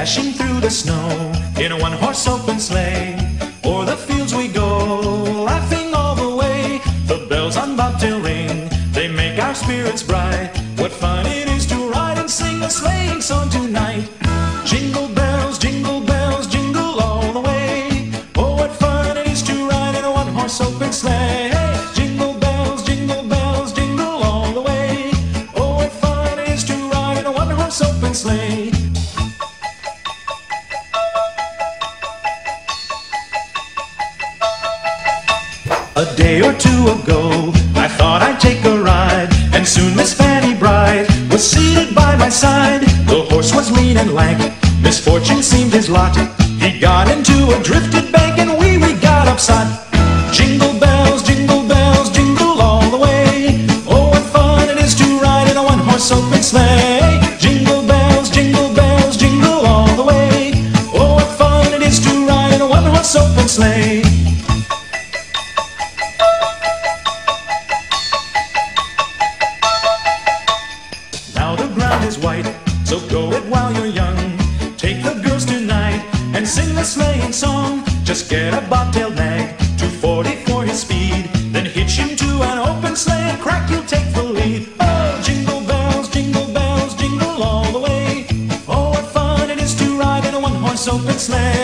dashing through the snow in a one-horse open sleigh. O'er the fields we go, laughing all the way. The bells on bobtail ring, they make our spirits bright. What fun it is to ride and sing a sleighing song tonight. Jingle bells, jingle all the way. Oh, what fun it is to ride in a one-horse open sleigh. Jingle bells, jingle all the way. Oh, what fun it is to ride in a one-horse open sleigh. A day or two ago, I thought I'd take a ride, and soon Miss Fanny Bright was seated by my side. The horse was lean and lank, misfortune seemed his lot. He got into a drifted bank, and we got upset. Jingle bells, jingle all the way. Oh, what fun it is to ride in a one-horse open sleigh. Jingle bells, jingle all the way. Oh, what fun it is to ride in a one-horse open sleigh. Now the ground is white, so go it while you're young. Take the girls tonight and sing the sleighing song. Just get a bobtail nag, 240 for his speed. Then hitch him to an open sleigh and crack, you'll take the lead. Oh, jingle bells, jingle all the way. Oh, what fun it is to ride in a one-horse open sleigh.